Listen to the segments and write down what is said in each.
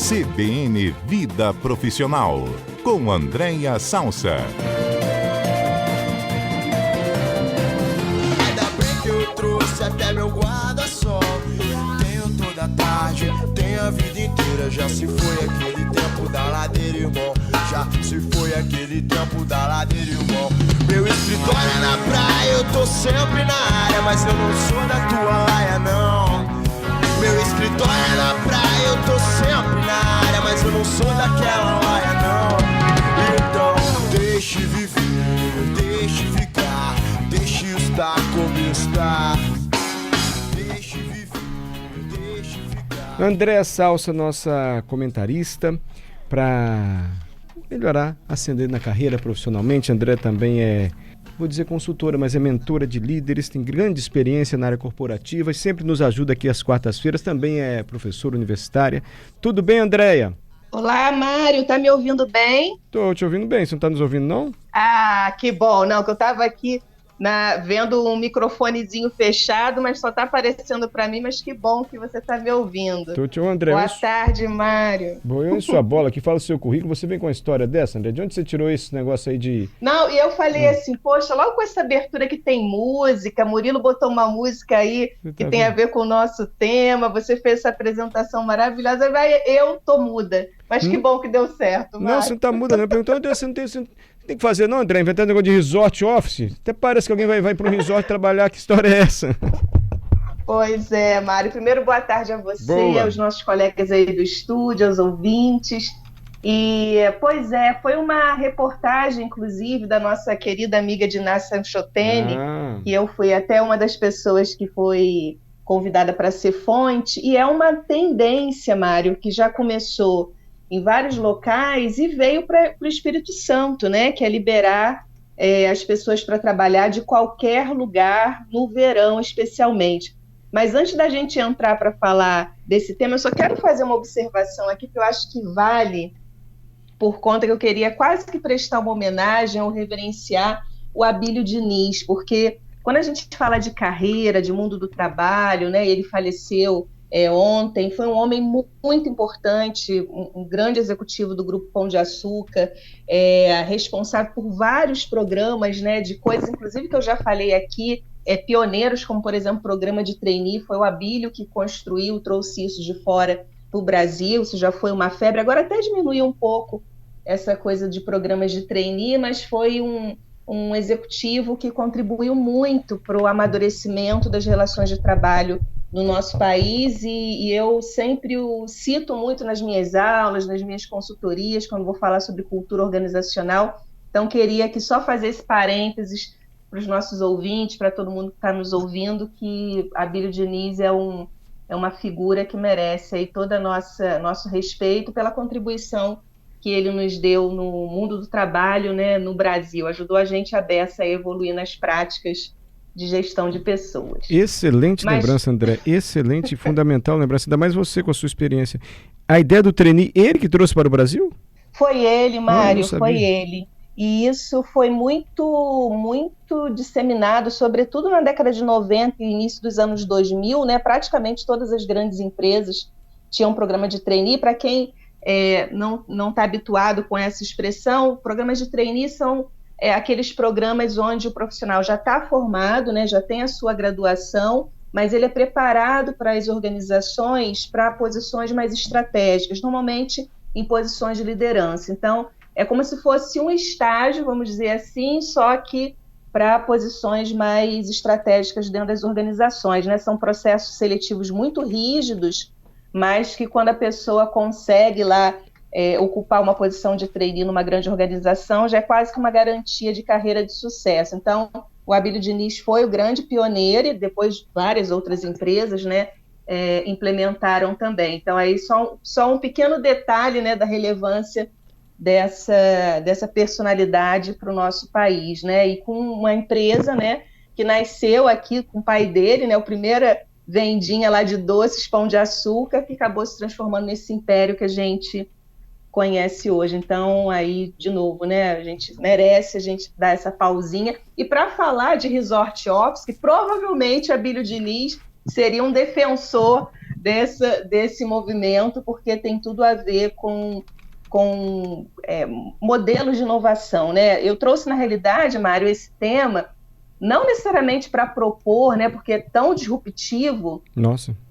CBN Vida Profissional, com Andréia Salsa. Ainda bem que eu trouxe até meu guarda-sol. Tenho toda a tarde, tenho a vida inteira. Já se foi aquele tempo da ladeira, irmão. Já se foi aquele tempo da ladeira, irmão. Meu escritório é na praia, eu tô sempre na área, mas eu não sou da tua laia, não. Meu escritório é na praia, eu tô sempre na área, mas eu não sou daquela laia, não. Então, deixe viver, deixe ficar, deixe estar como está. Deixe viver, deixe ficar. Andréia Salsa, nossa comentarista, para melhorar, ascender na carreira profissionalmente. Andréia também é, vou dizer consultora, mas é mentora de líderes, tem grande experiência na área corporativa e sempre nos ajuda aqui às quartas-feiras, também é professora universitária. Tudo bem, Andréia? Olá, Mário, tá me ouvindo bem? Tô te ouvindo bem, você não tá nos ouvindo, não? Ah, que bom, não, que eu tava aqui vendo um microfonezinho fechado, mas só tá aparecendo para mim, mas que bom que você tá me ouvindo. Tô te ouvindo, Andréia. Boa tarde, Mário. Boa sua bola aqui, fala o seu currículo, você vem com uma história dessa, André? De onde você tirou esse negócio aí de... Não, e eu falei assim, poxa, logo com essa abertura que tem música, Murilo botou uma música aí que tem a ver com o nosso tema, você fez essa apresentação maravilhosa, eu tô muda, mas que bom que deu certo, Mário. Não, você não tá muda, não. Perguntou, André, você não tem que fazer, não, André? Inventar um negócio de resort office? Até parece que alguém vai para um resort trabalhar. Que história é essa? Pois é, Mário. Primeiro, boa tarde a você, boa. Aos nossos colegas aí do estúdio, aos ouvintes. E, pois é, foi uma reportagem, inclusive, da nossa querida amiga Dinah Sanchotene, e eu fui até uma das pessoas que foi convidada para ser fonte, e é uma tendência, Mário, que já começou em vários locais e veio para o Espírito Santo, né, que é liberar as pessoas para trabalhar de qualquer lugar, no verão especialmente. Mas antes da gente entrar para falar desse tema, eu só quero fazer uma observação aqui que eu acho que vale, por conta que eu queria quase que prestar uma homenagem ou reverenciar o Abílio Diniz, porque quando a gente fala de carreira, de mundo do trabalho, né, ele faleceu ontem, foi um homem muito importante, um grande executivo do Grupo Pão de Açúcar, responsável por vários programas, né, de coisas, inclusive, que eu já falei aqui, pioneiros, como, por exemplo, o programa de trainee, foi o Abílio que construiu, trouxe isso de fora para o Brasil, isso já foi uma febre, agora até diminuiu um pouco essa coisa de programas de trainee, mas foi um executivo que contribuiu muito para o amadurecimento das relações de trabalho no nosso país, e eu sempre o cito muito nas minhas aulas, nas minhas consultorias, quando vou falar sobre cultura organizacional. Então, queria aqui só fazer esse parênteses para os nossos ouvintes, para todo mundo que está nos ouvindo, que Abílio Diniz é uma figura que merece aí todo nosso respeito pela contribuição que ele nos deu no mundo do trabalho, né, no Brasil. Ajudou a gente a beça a evoluir nas práticas de gestão de pessoas. Excelente lembrança, André. Excelente e fundamental lembrança. Ainda mais você com a sua experiência. A ideia do trainee, ele que trouxe para o Brasil? Foi ele, Mário, foi ele. E isso foi muito, muito disseminado, sobretudo na década de 90 e início dos anos 2000, né? Praticamente todas as grandes empresas tinham um programa de trainee. Para quem não está habituado com essa expressão, programas de trainee são aqueles programas onde o profissional já está formado, né, já tem a sua graduação, mas ele é preparado para as organizações para posições mais estratégicas, normalmente em posições de liderança. Então, é como se fosse um estágio, vamos dizer assim, só que para posições mais estratégicas dentro das organizações, né? São processos seletivos muito rígidos, mas que quando a pessoa consegue lá ocupar uma posição de trainee numa grande organização, já é quase que uma garantia de carreira de sucesso. Então, o Abílio Diniz foi o grande pioneiro, e depois várias outras empresas, né, implementaram também. Então, aí só um pequeno detalhe, né, da relevância dessa personalidade para o nosso país, né, e com uma empresa, né, que nasceu aqui com o pai dele, né, a primeira vendinha lá de doces, pão de açúcar, que acabou se transformando nesse império que a gente conhece hoje. Então, aí, de novo, né, a gente merece dar essa pausinha. E para falar de resort office, que provavelmente Abílio Diniz seria um defensor desse movimento, porque tem tudo a ver com modelos de inovação, né? Eu trouxe, na realidade, Mário, esse tema, não necessariamente para propor, né, porque é tão disruptivo,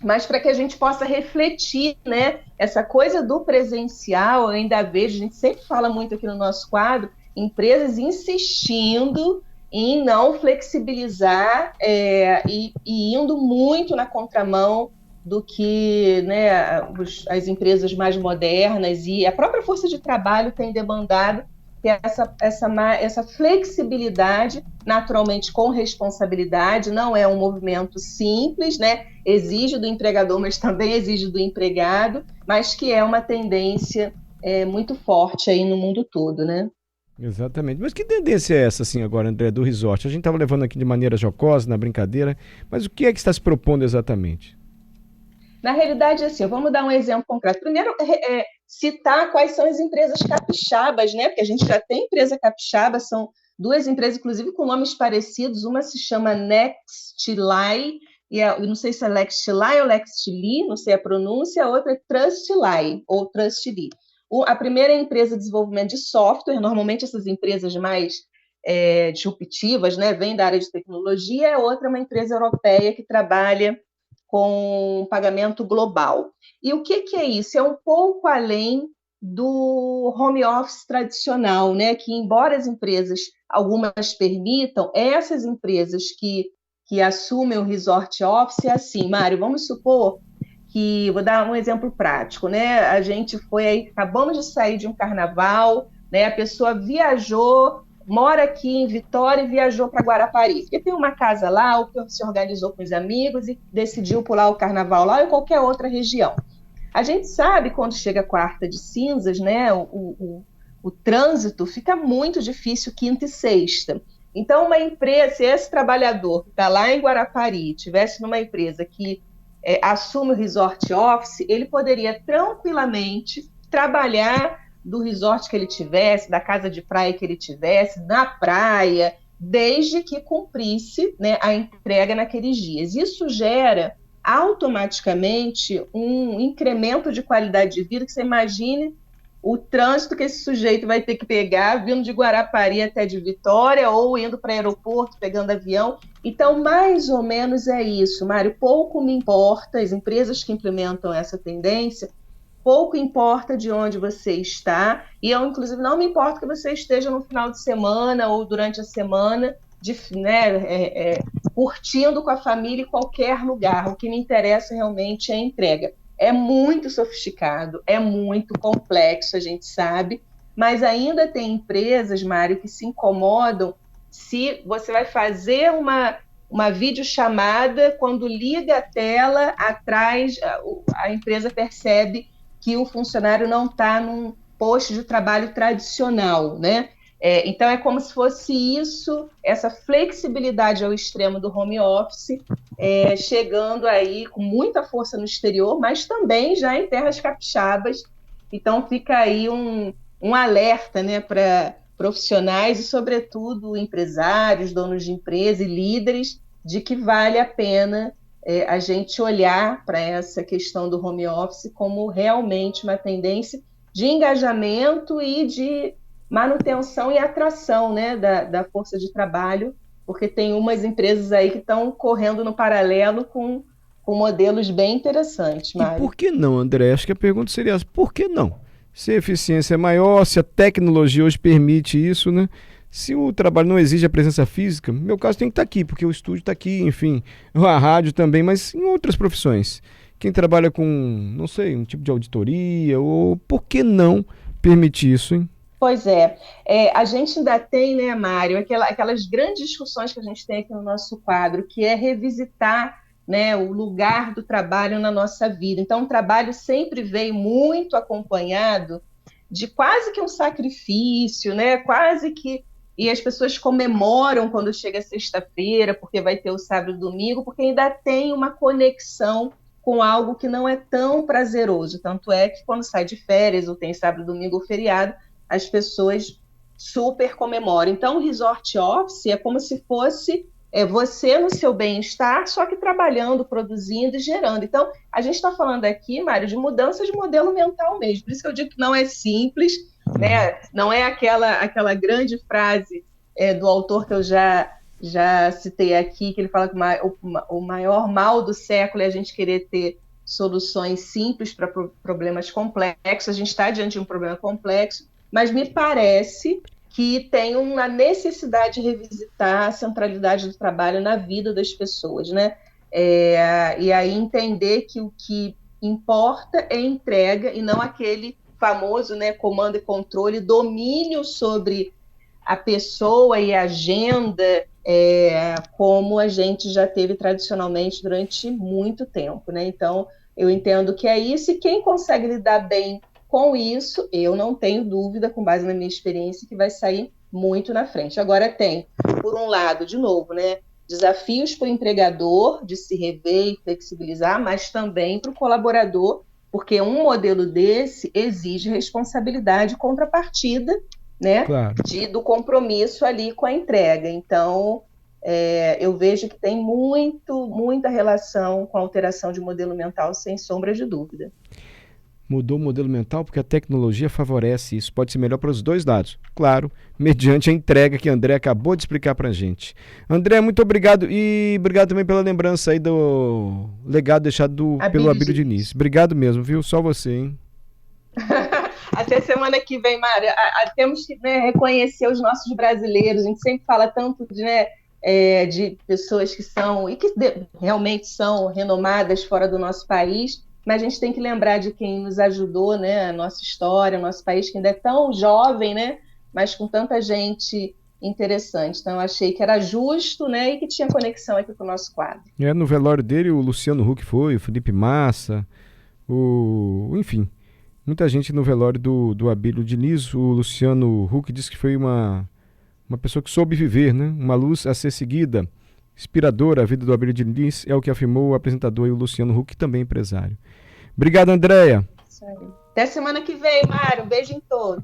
mas para que a gente possa refletir, né, essa coisa do presencial. Eu ainda vejo, a gente sempre fala muito aqui no nosso quadro, empresas insistindo em não flexibilizar e indo muito na contramão do que, né, as empresas mais modernas e a própria força de trabalho tem demandado, que é essa flexibilidade, naturalmente com responsabilidade. Não é um movimento simples, né? Exige do empregador, mas também exige do empregado, mas que é uma tendência muito forte aí no mundo todo, né? Exatamente. Mas que tendência é essa, assim, agora, André, do resort? A gente estava levando aqui de maneira jocosa, na brincadeira, mas o que é que está se propondo exatamente? Na realidade, assim, vamos dar um exemplo concreto. Primeiro, citar quais são as empresas capixabas, né? Porque a gente já tem empresa capixaba, são duas empresas, inclusive, com nomes parecidos. Uma se chama Nextly, eu não sei se é Lextly ou Lextly, não sei a pronúncia, a outra é Trustly, ou Trustly. A primeira é a empresa de desenvolvimento de software. Normalmente essas empresas mais disruptivas, né, vêm da área de tecnologia. A outra é uma empresa europeia que trabalha com pagamento global. E o que é isso? É um pouco além do home office tradicional, né? Que, embora as empresas, algumas permitam, essas empresas que assumem o resort office, é assim, Mário, vamos supor que, vou dar um exemplo prático, né? A gente foi aí, acabamos de sair de um carnaval, né? A pessoa viajou, mora aqui em Vitória e viajou para Guarapari, porque tem uma casa lá, ou que se organizou com os amigos e decidiu pular o carnaval lá ou em qualquer outra região. A gente sabe, quando chega a quarta de cinzas, né, o trânsito fica muito difícil quinta e sexta. Então, uma empresa, se esse trabalhador que está lá em Guarapari tivesse numa empresa que assume o resort office, ele poderia tranquilamente trabalhar do resort que ele tivesse, da casa de praia que ele tivesse, na praia, desde que cumprisse, né, a entrega naqueles dias. Isso gera automaticamente um incremento de qualidade de vida, que você imagine o trânsito que esse sujeito vai ter que pegar vindo de Guarapari até de Vitória ou indo para o aeroporto, pegando avião. Então, mais ou menos é isso, Mário. Pouco me importa, as empresas que implementam essa tendência, pouco importa de onde você está, e eu, inclusive, não me importa que você esteja no final de semana ou durante a semana, curtindo com a família em qualquer lugar. O que me interessa realmente é a entrega. É muito sofisticado, é muito complexo, a gente sabe, mas ainda tem empresas, Mário, que se incomodam se você vai fazer uma videochamada, quando liga a tela, atrás a empresa percebe que o funcionário não está num posto de trabalho tradicional, né? Então, é como se fosse isso, essa flexibilidade ao extremo do home office, chegando aí com muita força no exterior, mas também já em terras capixabas. Então, fica aí um alerta, né, para profissionais e, sobretudo, empresários, donos de empresa e líderes, de que vale a pena a gente olhar para essa questão do home office como realmente uma tendência de engajamento e de manutenção e atração, né, da força de trabalho, porque tem umas empresas aí que estão correndo no paralelo com modelos bem interessantes, Mário. E por que não, André? Acho que a pergunta seria essa, por que não? Se a eficiência é maior, se a tecnologia hoje permite isso, né? Se o trabalho não exige a presença física, no meu caso tem que estar aqui, porque o estúdio está aqui, enfim, a rádio também, mas em outras profissões. Quem trabalha com, não sei, um tipo de auditoria, ou por que não permitir isso, hein? Pois é, a gente ainda tem, né, Mário, aquelas grandes discussões que a gente tem aqui no nosso quadro, que é revisitar, né, o lugar do trabalho na nossa vida. Então, o trabalho sempre veio muito acompanhado de quase que um sacrifício, né, quase que... E as pessoas comemoram quando chega sexta-feira, porque vai ter o sábado e o domingo, porque ainda tem uma conexão com algo que não é tão prazeroso. Tanto é que quando sai de férias, ou tem sábado, domingo ou feriado, as pessoas super comemoram. Então, o resort office é como se fosse você no seu bem-estar, só que trabalhando, produzindo e gerando. Então, a gente está falando aqui, Mário, de mudança de modelo mental mesmo. Por isso que eu digo que não é simples, né? Não é aquela grande frase do autor que eu já citei aqui, que ele fala que o maior mal do século é a gente querer ter soluções simples para problemas complexos. A gente está diante de um problema complexo, mas me parece que tem uma necessidade de revisitar a centralidade do trabalho na vida das pessoas, né? E aí entender que o que importa é entrega e não aquele famoso, né, comando e controle, domínio sobre a pessoa e a agenda, como a gente já teve tradicionalmente durante muito tempo, né? Então, eu entendo que é isso, e quem consegue lidar bem com isso, eu não tenho dúvida, com base na minha experiência, que vai sair muito na frente. Agora tem, por um lado, de novo, né, desafios para o empregador de se rever e flexibilizar, mas também para o colaborador, porque um modelo desse exige responsabilidade e contrapartida, né, claro, do compromisso ali com a entrega. Então, eu vejo que tem muita relação com a alteração de modelo mental, sem sombra de dúvida. Mudou o modelo mental porque a tecnologia favorece isso. Pode ser melhor para os dois lados. Claro, mediante a entrega que a André acabou de explicar para a gente. André, muito obrigado. E obrigado também pela lembrança aí do legado deixado pelo Abílio Diniz. Obrigado mesmo, viu? Só você, hein? Até semana que vem, Mário. Temos que, né, reconhecer os nossos brasileiros. A gente sempre fala tanto de pessoas que são, e que realmente são renomadas fora do nosso país, mas a gente tem que lembrar de quem nos ajudou, né, a nossa história, o nosso país, que ainda é tão jovem, né, mas com tanta gente interessante. Então, eu achei que era justo, né, e que tinha conexão aqui com o nosso quadro. No velório dele, o Luciano Huck foi, o Felipe Massa, enfim, muita gente no velório do Abílio Diniz. O Luciano Huck disse que foi uma pessoa que soube viver, né, uma luz a ser seguida, inspiradora. A vida do Abílio Diniz é o que afirmou o apresentador e o Luciano Huck, também empresário. Obrigado, Andréia. Isso aí. Até semana que vem, Mário. Um beijo em todos.